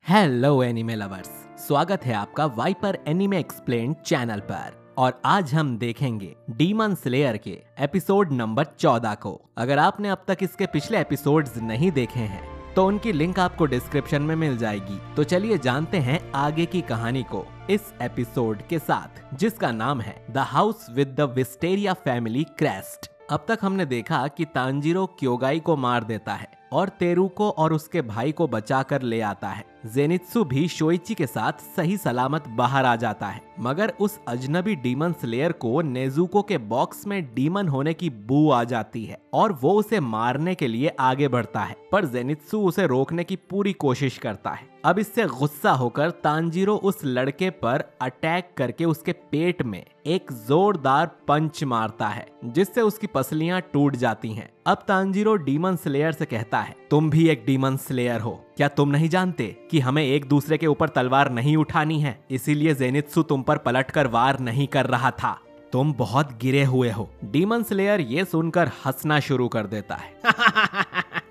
Hello anime lovers, स्वागत है आपका वाइपर एनिमे एक्सप्लेन्ड चैनल पर। और आज हम देखेंगे डीमन स्लेयर के एपिसोड नंबर 14 को। अगर आपने अब तक इसके पिछले एपिसोड्स नहीं देखे हैं तो उनकी लिंक आपको डिस्क्रिप्शन में मिल जाएगी। तो चलिए जानते हैं आगे की कहानी को इस एपिसोड के साथ, जिसका नाम है the house with the wisteria family crest. अब तक हमने देखा कि तांजीरो क्योगाई को मार देता है और तेरुको और उसके भाई को बचाकर ले आता है। जेनित्सु भी शोइची के साथ सही सलामत बाहर आ जाता है, मगर उस अजनबी डीमन स्लेयर को नेजुको के बॉक्स में डीमन होने की बू आ जाती है और वो उसे मारने के लिए आगे बढ़ता है, पर जेनित्सु उसे रोकने की पूरी कोशिश करता है। अब इससे गुस्सा होकर तांजीरो उस लड़के पर अटैक करके उसके पेट में एक जोरदार पंच मारता है, जिससे उसकी पसलियां टूट जाती हैं। अब तांजीरो डीमन स्लेयर से कहता है, तुम भी एक डीमन स्लेयर हो, क्या तुम नहीं जानते कि हमें एक दूसरे के ऊपर तलवार नहीं उठानी है? इसीलिए जेनित्सु तुम पर पलटकर वार नहीं कर रहा था, तुम बहुत गिरे हुए हो। डीमन स्लेयर ये सुनकर हंसना शुरू कर देता है।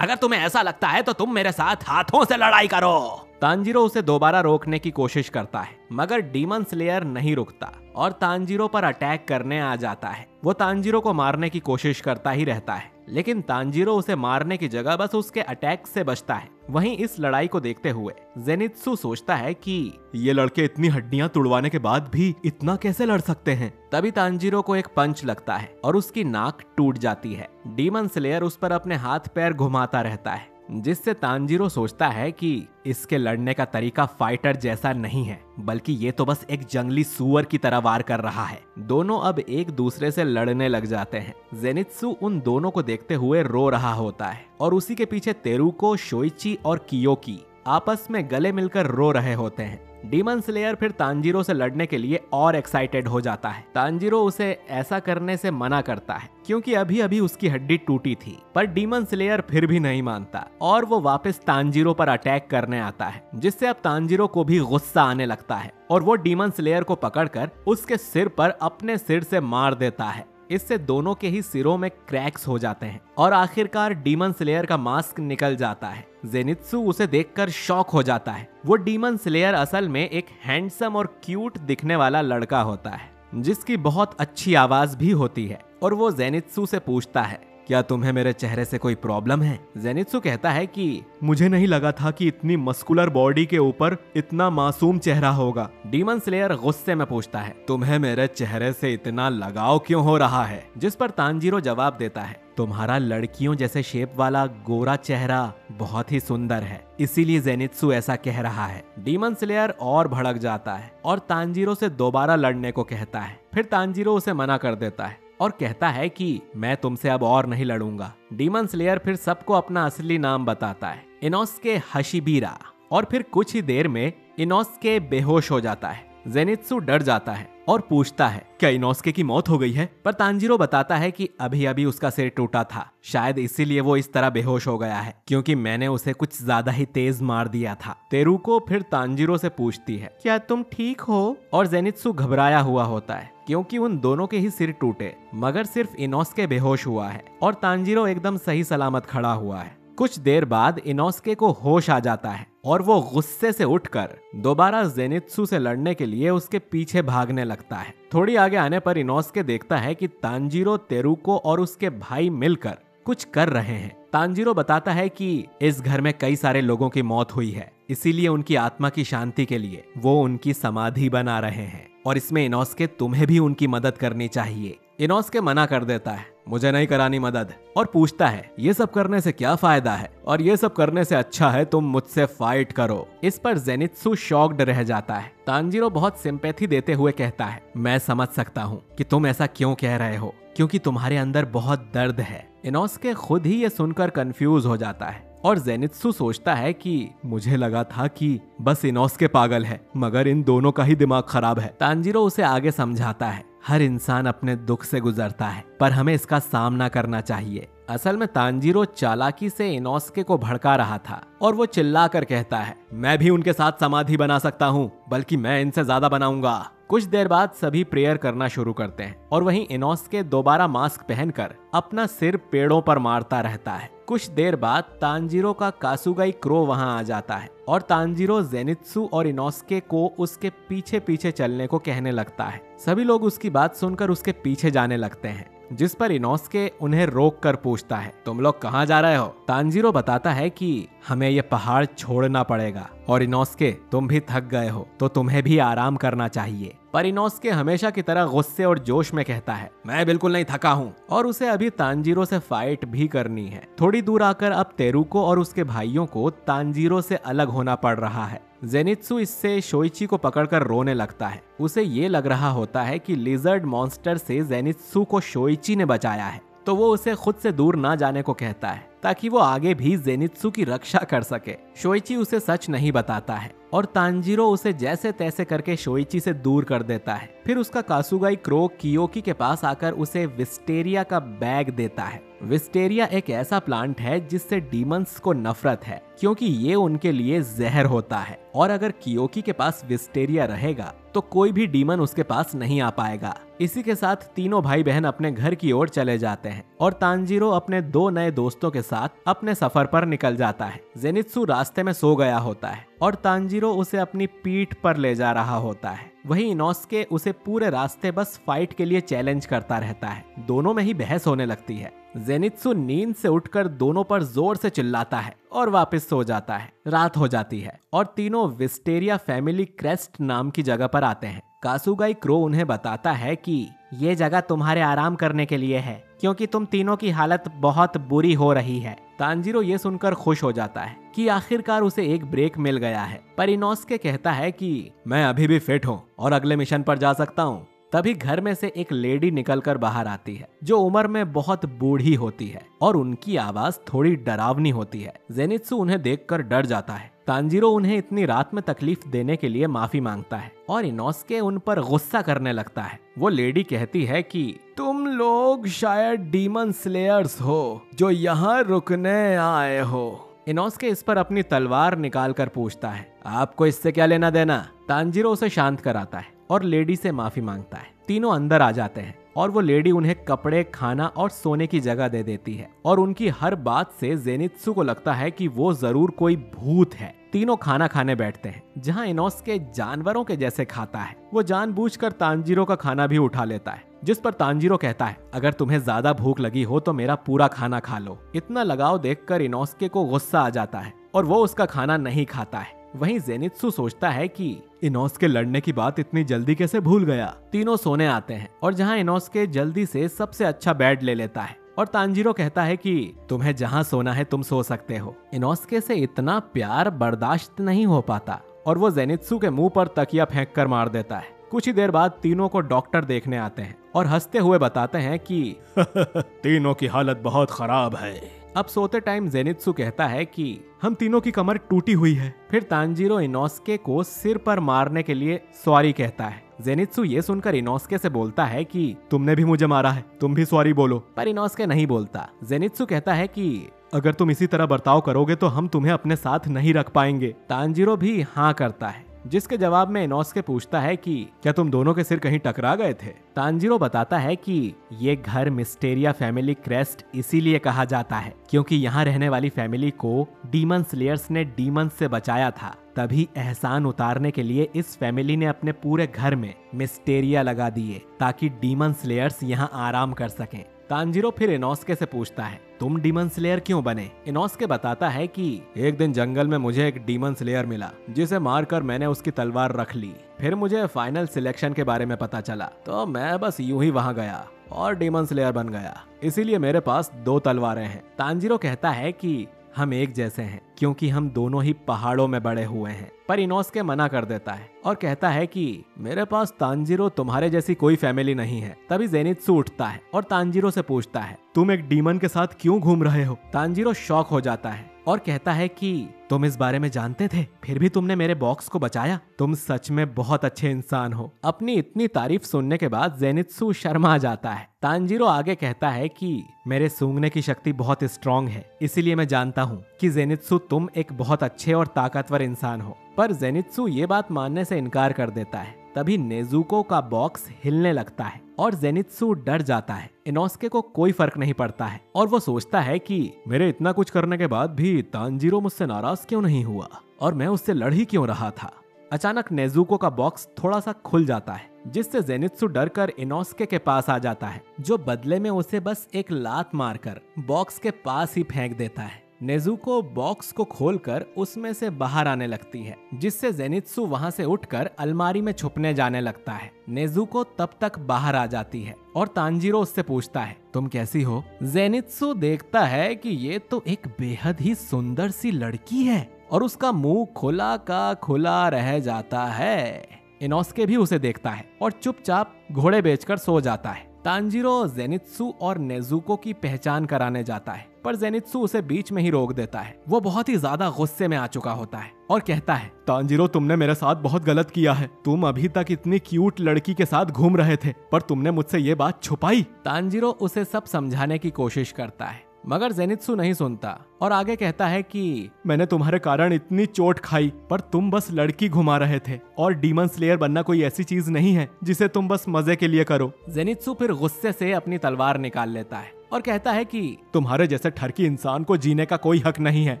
अगर तुम्हें ऐसा लगता है तो तुम मेरे साथ हाथों से लड़ाई करो। तांजीरो उसे दोबारा रोकने की कोशिश करता है, मगर डीमन स्लेयर नहीं रुकता और तांजीरो पर अटैक करने आ जाता है। वो तांजीरो को मारने की कोशिश करता ही रहता है, लेकिन तांजीरो उसे मारने की जगह बस उसके अटैक से बचता है। वहीं इस लड़ाई को देखते हुए जेनित्सु सोचता है कि ये लड़के इतनी हड्डियां तुड़वाने के बाद भी इतना कैसे लड़ सकते हैं। तभी तांजीरो को एक पंच लगता है और उसकी नाक टूट जाती है। डीमन स्लेयर उस पर अपने हाथ पैर घुमाता रहता है, जिससे तांजीरो सोचता है कि इसके लड़ने का तरीका फाइटर जैसा नहीं है, बल्कि ये तो बस एक जंगली सूअर की तरह वार कर रहा है। दोनों अब एक दूसरे से लड़ने लग जाते हैं। जेनित्सु उन दोनों को देखते हुए रो रहा होता है और उसी के पीछे तेरुको, शोइची और कियोकी आपस में गले मिलकर रो रहे होते हैं। डीमन स्लेयर फिर तांजीरो से लड़ने के लिए और एक्साइटेड हो जाता है। तांजीरो उसे ऐसा करने से मना करता है क्योंकि अभी अभी उसकी हड्डी टूटी थी, पर डीमन स्लेयर फिर भी नहीं मानता और वो वापस तांजीरो पर अटैक करने आता है, जिससे अब तांजीरो को भी गुस्सा आने लगता है और वो डीमन स्लेयर को पकड़कर उसके सिर पर अपने सिर से मार देता है। इससे दोनों के ही सिरों में क्रैक्स हो जाते हैं और आखिरकार डीमन स्लेयर का मास्क निकल जाता है। जेनित्सु उसे देखकर शॉक हो जाता है। वो डीमन स्लेयर असल में एक हैंडसम और क्यूट दिखने वाला लड़का होता है, जिसकी बहुत अच्छी आवाज भी होती है। और वो जेनित्सु से पूछता है, क्या तुम्हें मेरे चेहरे से कोई प्रॉब्लम है? जेनित्सु कहता है कि मुझे नहीं लगा था कि इतनी मस्कुलर बॉडी के ऊपर इतना मासूम चेहरा होगा। डीमन स्लेयर गुस्से में पूछता है, तुम्हें मेरे चेहरे से इतना लगाव क्यों हो रहा है? जिस पर तांजीरो जवाब देता है, तुम्हारा लड़कियों जैसे शेप वाला गोरा चेहरा बहुत ही सुंदर है, इसीलिए जेनित्सु ऐसा कह रहा है। डीमन स्लेयर और भड़क जाता है और तांजीरो से दोबारा लड़ने को कहता है। फिर तांजीरो उसे मना कर देता है और कहता है कि मैं तुमसे अब और नहीं लड़ूंगा। डीमन स्लेयर फिर सबको अपना असली नाम बताता है, इनोस्के हाशिबिरा, और फिर कुछ ही देर में इनोस्के बेहोश हो जाता है। जेनित्सु डर जाता है और पूछता है, क्या इनोस्के की मौत हो गई है? पर तांजीरो बताता है कि अभी अभी उसका सिर टूटा था, शायद इसीलिए वो इस तरह बेहोश हो गया है, क्योंकि मैंने उसे कुछ ज्यादा ही तेज मार दिया था। तेरुको फिर तांजीरो से पूछती है, क्या तुम ठीक हो? और जेनित्सु घबराया हुआ होता है क्योंकि उन दोनों के ही सिर टूटे, मगर सिर्फ इनोस्के बेहोश हुआ है और तांजीरो एकदम सही सलामत खड़ा हुआ है। कुछ देर बाद इनोस्के को होश आ जाता है और वो गुस्से से उठकर दोबारा जेनित्सु से लड़ने के लिए उसके पीछे भागने लगता है। थोड़ी आगे आने पर इनोस्के देखता है कि तांजीरो, तेरुको और उसके भाई मिलकर कुछ कर रहे हैं। तांजीरो बताता है कि इस घर में कई सारे लोगों की मौत हुई है, इसीलिए उनकी आत्मा की शांति के लिए वो उनकी समाधि बना रहे हैं और इसमें इनोस्के तुम्हें भी उनकी मदद करनी चाहिए। इनोस्के मना कर देता है, मुझे नहीं करानी मदद, और पूछता है, ये सब करने से क्या फायदा है? और ये सब करने से अच्छा है तुम मुझसे फाइट करो। इस पर जेनित्सु शॉक्ड रह जाता है। तांजीरो बहुत सिंपैथी देते हुए कहता है, मैं समझ सकता हूँ कि तुम ऐसा क्यों कह रहे हो, क्योंकि तुम्हारे अंदर बहुत दर्द है। इनोस्के खुद ही ये सुनकर कंफ्यूज हो जाता है और जेनित्सु सोचता है कि मुझे लगा था कि बस इनोस्के पागल है, मगर इन दोनों का ही दिमाग खराब है। तांजीरो उसे आगे समझाता है, हर इंसान अपने दुख से गुजरता है, पर हमें इसका सामना करना चाहिए। असल में तांजीरो चालाकी से इनोस्के को भड़का रहा था और वो चिल्ला कर कहता है, मैं भी उनके साथ समाधि बना सकता हूँ, बल्कि मैं इनसे ज्यादा बनाऊंगा। कुछ देर बाद सभी प्रेयर करना शुरू करते हैं और वहीं इनोस्के दोबारा मास्क पहनकर अपना सिर पेड़ों पर मारता रहता है। कुछ देर बाद तांजीरो का कासुगाई क्रो वहां आ जाता है और तांजीरो जेनित्सु और इनोस्के को उसके पीछे पीछे चलने को कहने लगता है। सभी लोग उसकी बात सुनकर उसके पीछे जाने लगते हैं, जिस पर इनोस्के उन्हें रोक कर पूछता है, तुम लोग कहाँ जा रहे हो? तांजीरो बताता है कि हमें ये पहाड़ छोड़ना पड़ेगा और इनोस्के तुम भी थक गए हो तो तुम्हें भी आराम करना चाहिए। पर इनोस्के हमेशा की तरह गुस्से और जोश में कहता है, मैं बिल्कुल नहीं थका हूँ और उसे अभी तांजीरो से फाइट भी करनी है। थोड़ी दूर आकर अब तेरुको और उसके भाइयों को तांजीरो से अलग होना पड़ रहा है। जेनित्सु इससे शोइची को पकड़कर रोने लगता है। उसे ये लग रहा होता है कि लिजर्ड मॉन्स्टर से जेनित्सु को शोइची ने बचाया है, तो वो उसे खुद से दूर ना जाने को कहता है ताकि वो आगे भी जेनित्सु की रक्षा कर सके। शोइची उसे सच नहीं बताता है और तांजीरो उसे जैसे तैसे करके शोइची से दूर कर देता है। फिर उसका कासुगाई क्रो कियोकी के पास आकर उसे विस्टेरिया का बैग देता है। विस्टेरिया एक ऐसा प्लांट है जिससे डीमंस को नफरत है, क्योंकि ये उनके लिए जहर होता है और अगर कियोकी के पास विस्टेरिया रहेगा तो कोई भी डीमन उसके पास नहीं आ पाएगा। इसी के साथ तीनों भाई बहन अपने घर की ओर चले जाते हैं और तांजीरो अपने 2 नए दोस्तों के साथ अपने सफर पर निकल जाता है। जेनित्सु रास्ते में सो गया होता है और तांजीरो उसे अपनी पीठ पर ले जा रहा होता है। वहीं इनोस्के उसे पूरे रास्ते बस फाइट के लिए चैलेंज करता रहता है। दोनों में ही बहस होने लगती है। जेनित्सु नींद से उठकर दोनों पर जोर से चिल्लाता है और वापस सो जाता है। रात हो जाती है और तीनों विस्टेरिया फैमिली क्रेस्ट नाम की जगह पर आते हैं। कासुगाई क्रो उन्हें बताता है कि ये जगह तुम्हारे आराम करने के लिए है, क्योंकि तुम तीनों की हालत बहुत बुरी हो रही है। तांजीरो ये सुनकर खुश हो जाता है कि आखिरकार उसे एक ब्रेक मिल गया है, पर इनोस्के कहता है कि मैं अभी भी फिट हूँ और अगले मिशन पर जा सकता हूँ। तभी घर में से एक लेडी निकलकर बाहर आती है जो उम्र में बहुत बूढ़ी होती है और उनकी आवाज थोड़ी डरावनी होती है। जेनित्सु उन्हें देखकर डर जाता है। तांजीरो उन्हें इतनी रात में तकलीफ देने के लिए माफी मांगता है और इनोस्के उन पर गुस्सा करने लगता है। वो लेडी कहती है कि तुम लोग शायद डीमन स्लेयर्स हो जो यहाँ रुकने आए हो। इनोस्के इस पर अपनी तलवार निकालकर पूछता है, आपको इससे क्या लेना देना? तांजीरो उसे शांत कराता है और लेडी से माफी मांगता है। तीनों अंदर आ जाते हैं और वो लेडी उन्हें कपड़े, खाना और सोने की जगह दे देती है और उनकी हर बात से जेनित्सु को लगता है कि वो जरूर कोई भूत है। तीनों खाना खाने बैठते हैं, जहां इनोस्के जानवरों के जैसे खाता है। वो जानबूझकर तांजीरो का खाना भी उठा लेता है, जिस पर तांजीरो कहता है, अगर तुम्हें ज्यादा भूख लगी हो तो मेरा पूरा खाना खा लो। इतना लगाव देखकर इनोस्के को गुस्सा आ जाता है और वो उसका खाना नहीं खाता है। वहीं जेनित्सु सोचता है कि इनोस्के लड़ने की बात इतनी जल्दी कैसे भूल गया। तीनों सोने आते हैं और जहां इनोस्के जल्दी से सबसे अच्छा बेड ले लेता है और तांजीरो कहता है कि तुम्हें जहां सोना है तुम सो सकते हो। इनोस्के से इतना प्यार बर्दाश्त नहीं हो पाता और वो जेनित्सु के मुंह पर तकिया फेंक कर मार देता है। कुछ ही देर बाद तीनों को डॉक्टर देखने आते हैं और हंसते हुए बताते हैं कि तीनों की हालत बहुत खराब है। अब सोते टाइम जेनित्सु कहता है कि हम तीनों की कमर टूटी हुई है। फिर तांजीरो इनोस्के को सिर पर मारने के लिए सॉरी कहता है। जेनित्सु ये सुनकर इनोस्के से बोलता है कि तुमने भी मुझे मारा है, तुम भी सॉरी बोलो। पर इनोस्के नहीं बोलता। जेनित्सु कहता है कि अगर तुम इसी तरह बर्ताव करोगे तो हम तुम्हें अपने साथ नहीं रख पाएंगे। तांजीरो भी हाँ करता है, जिसके जवाब में इनोस्के पूछता है कि क्या तुम दोनों के सिर कहीं टकरा गए थे? तांजीरो बताता है कि ये घर मिस्टेरिया फैमिली क्रेस्ट इसीलिए कहा जाता है क्योंकि यहाँ रहने वाली फैमिली को डीमन स्लेयर्स ने डीमन से बचाया था। तभी एहसान उतारने के लिए इस फैमिली ने अपने पूरे घर में मिस्टेरिया लगा दिए ताकि डीमन स्लेयर्स यहाँ आराम कर सकें। तांजीरो फिर इनोस्के से पूछता है, तुम डीमन स्लेयर क्यों बने? इनोस्के बताता है कि एक दिन जंगल में मुझे एक डीमन स्लेयर मिला जिसे मारकर मैंने उसकी तलवार रख ली। फिर मुझे फाइनल सिलेक्शन के बारे में पता चला तो मैं बस यूं ही वहां गया और डीमन स्लेयर बन गया। इसीलिए मेरे पास 2 तलवारें हैं। तांजीरो कहता है कि हम एक जैसे हैं क्योंकि हम दोनों ही पहाड़ों में बड़े हुए हैं। पर इनोस्के मना कर देता है और कहता है कि मेरे पास तांजीरो तुम्हारे जैसी कोई फैमिली नहीं है। तभी जेनित्सु उठता है और तांजीरो से पूछता है, तुम एक डीमन के साथ क्यों घूम रहे हो? तांजीरो शॉक हो जाता है और कहता है कि तुम इस बारे में जानते थे, फिर भी तुमने मेरे बॉक्स को बचाया। तुम सच में बहुत अच्छे इंसान हो। अपनी इतनी तारीफ सुनने के बाद जेनित्सु शर्मा जाता है। तांजीरो आगे कहता है कि मेरे सूंघने की शक्ति बहुत स्ट्रांग है, इसीलिए मैं जानता हूँ कि जेनित्सु तुम एक बहुत अच्छे और ताकतवर इंसान हो। पर जेनित्सु ये बात मानने से इनकार कर देता है। तभी नेजुको का बॉक्स हिलने लगता है और जेनित्सु डर जाता है। इनोस्के को कोई फर्क नहीं पड़ता है और वो सोचता है कि मेरे इतना कुछ करने के बाद भी तांजीरो मुझसे नाराज क्यों नहीं हुआ और मैं उससे लड़ ही क्यों रहा था। अचानक नेजुको का बॉक्स थोड़ा सा खुल जाता है, जिससे जेनित्सु डरकर इनोस्के के पास आ जाता है, जो बदले में उसे बस एक लात मारकर बॉक्स के पास ही फेंक देता है। नेजुको बॉक्स को खोलकर उसमें से बाहर आने लगती है, जिससे जेनित्सु वहां से उठकर अलमारी में छुपने जाने लगता है। नेजुको तब तक बाहर आ जाती है और तांजीरो उससे पूछता है, तुम कैसी हो? जेनित्सु देखता है कि ये तो एक बेहद ही सुंदर सी लड़की है और उसका मुंह खुला का खुला रह जाता है। इनोस्के भी उसे देखता है और चुपचाप घोड़े बेचकर सो जाता है। तांजीरो जेनित्सु और नेजुको की पहचान कराने जाता है, पर जेनित्सु उसे बीच में ही रोक देता है। वो बहुत ही ज्यादा गुस्से में आ चुका होता है और कहता है, तांजीरो तुमने मेरे साथ बहुत गलत किया है। तुम अभी तक इतनी क्यूट लड़की के साथ घूम रहे थे, पर तुमने मुझसे ये बात छुपाई। तांजीरो उसे सब समझाने की कोशिश करता है, मगर जेनित्सु नहीं सुनता और आगे कहता है कि मैंने तुम्हारे कारण इतनी चोट खाई, पर तुम बस लड़की घुमा रहे थे और डीमन स्लेयर बनना कोई ऐसी चीज नहीं है जिसे तुम बस मजे के लिए करो। जेनित्सु फिर गुस्से से अपनी तलवार निकाल लेता है और कहता है कि तुम्हारे जैसे ठरकी इंसान को जीने का कोई हक नहीं है,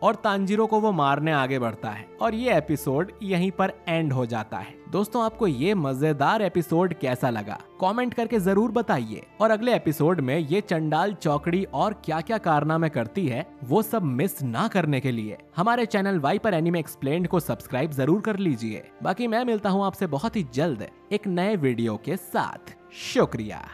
और तांजीरो को वो मारने आगे बढ़ता है और ये एपिसोड यहीं पर एंड हो जाता है। दोस्तों, आपको ये मजेदार एपिसोड कैसा लगा कमेंट करके जरूर बताइए, और अगले एपिसोड में ये चंडाल चौकड़ी और क्या क्या कारनामे करती है वो सब मिस ना करने के लिए हमारे चैनल वाइपर एनीमे एक्सप्लेन्ड को सब्सक्राइब जरूर कर लीजिए। बाकी मैं मिलता हूँ आपसे बहुत ही जल्द एक नए वीडियो के साथ। शुक्रिया।